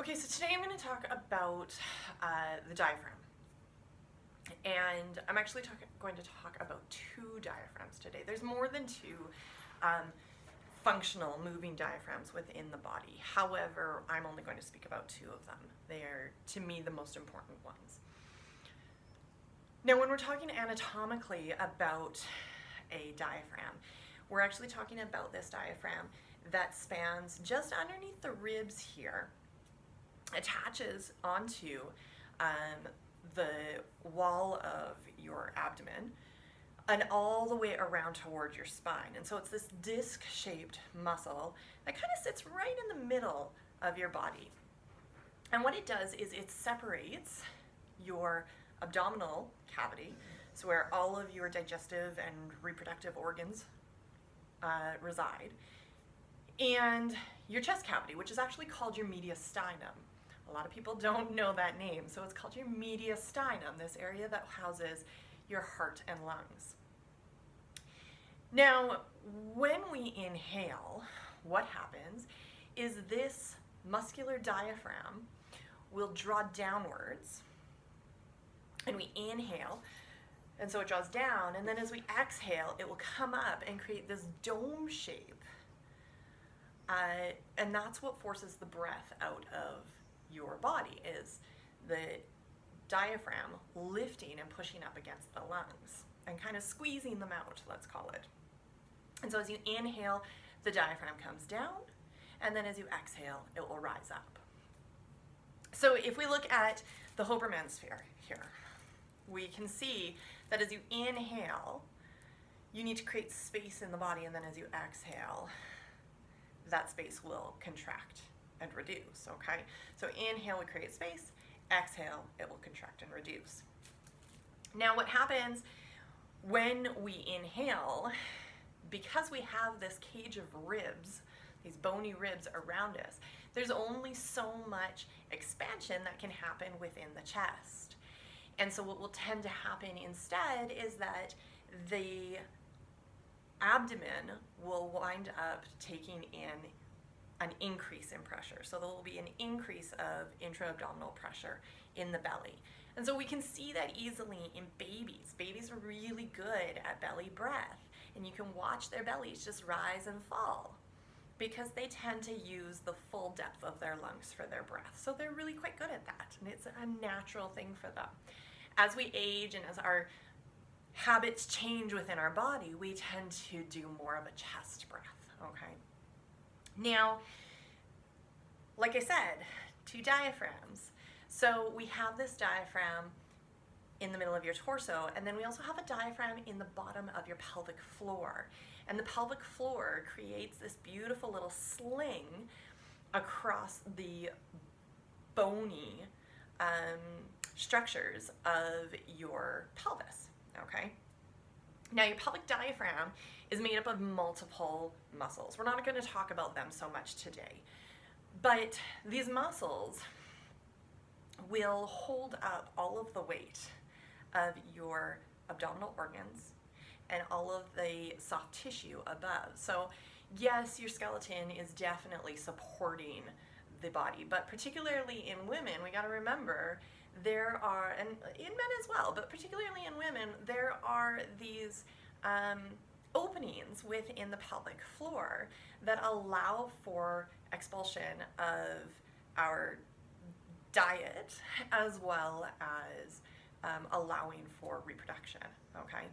Okay, so today I'm going to talk about the diaphragm. And I'm actually going to talk about two diaphragms today. There's more than two functional moving diaphragms within the body. However, I'm only going to speak about two of them. They are, to me, the most important ones. Now, when we're talking anatomically about a diaphragm, we're actually talking about this diaphragm that spans just underneath the ribs here, attaches onto the wall of your abdomen and all the way around toward your spine. And so it's this disc-shaped muscle that kind of sits right in the middle of your body. And what it does is it separates your abdominal cavity, so where all of your digestive and reproductive organs reside, and your chest cavity, which is actually called your mediastinum. A lot of people don't know that name, so it's called your mediastinum, this area that houses your heart and lungs. Now, when we inhale, what happens is this muscular diaphragm will draw downwards, and we inhale, and so it draws down, and then as we exhale, it will come up and create this dome shape, and that's what forces the breath out of your body, is the diaphragm lifting and pushing up against the lungs and kind of squeezing them out, let's call it. And so as you inhale, the diaphragm comes down, and then as you exhale, it will rise up. So if we look at the Hoberman sphere here, we can see that as you inhale, you need to create space in the body, and then as you exhale, that space will contract and reduce, okay? So inhale, we create space. Exhale, it will contract and reduce. Now what happens when we inhale, because we have this cage of ribs, these bony ribs around us, there's only so much expansion that can happen within the chest. And so what will tend to happen instead is that the abdomen will wind up taking in an increase in pressure. So there will be an increase of intra-abdominal pressure in the belly. And so we can see that easily in babies. Babies are really good at belly breath, and you can watch their bellies just rise and fall because they tend to use the full depth of their lungs for their breath. So they're really quite good at that, and it's a natural thing for them. As we age and as our habits change within our body, we tend to do more of a chest breath, okay? Now, like I said, two diaphragms. So we have this diaphragm in the middle of your torso, and then we also have a diaphragm in the bottom of your pelvic floor. And the pelvic floor creates this beautiful little sling across the bony structures of your pelvis, okay? Now, your pelvic diaphragm is made up of multiple muscles. We're not going to talk about them so much today, but these muscles will hold up all of the weight of your abdominal organs and all of the soft tissue above. So yes, your skeleton is definitely supporting the body, but particularly in women, we got to remember there are, and in men as well, but particularly in women, there are these openings within the pelvic floor that allow for expulsion of our diet as well as allowing for reproduction, okay?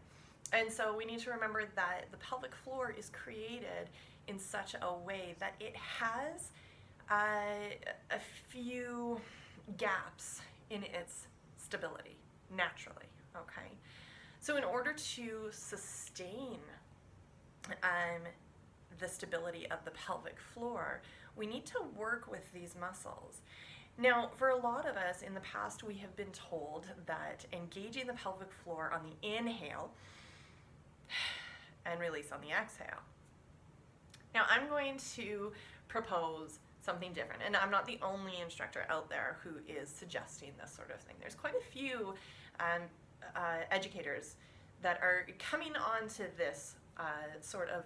And so we need to remember that the pelvic floor is created in such a way that it has a few gaps in its stability naturally, okay? So in order to sustain the stability of the pelvic floor, we need to work with these muscles. Now, for a lot of us in the past, we have been told that engaging the pelvic floor on the inhale and release on the exhale. Now, I'm going to propose something different, and I'm not the only instructor out there who is suggesting this sort of thing. There's quite a few educators that are coming on to this sort of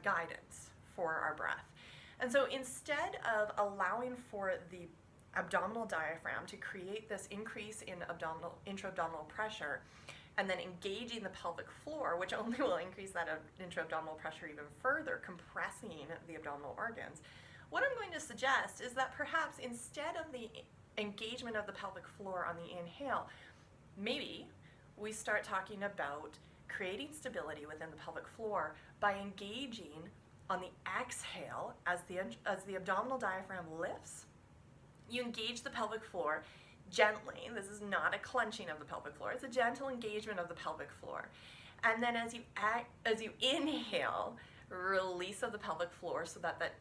guidance for our breath. And so instead of allowing for the abdominal diaphragm to create this increase in intra-abdominal pressure and then engaging the pelvic floor, which only will increase that intra-abdominal pressure even further, compressing the abdominal organs, what I'm going to suggest is that perhaps instead of the engagement of the pelvic floor on the inhale, maybe we start talking about creating stability within the pelvic floor by engaging on the exhale as the abdominal diaphragm lifts. You engage the pelvic floor gently. This is not a clenching of the pelvic floor. It's a gentle engagement of the pelvic floor. And then as you inhale, release of the pelvic floor so that that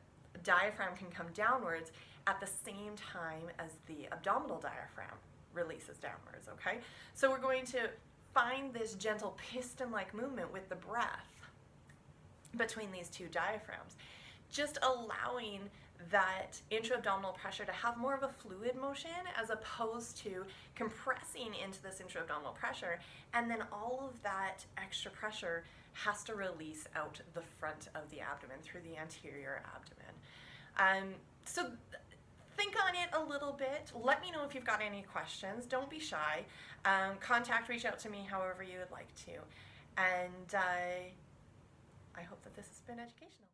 diaphragm can come downwards at the same time as the abdominal diaphragm releases downwards, okay? So we're going to find this gentle piston-like movement with the breath between these two diaphragms, just allowing that intra-abdominal pressure to have more of a fluid motion as opposed to compressing into this intra-abdominal pressure, and then all of that extra pressure has to release out the front of the abdomen through the anterior abdomen. So think on it a little bit. Let me know if you've got any questions. Don't be shy. Reach out to me however you would like to. And I hope that this has been educational.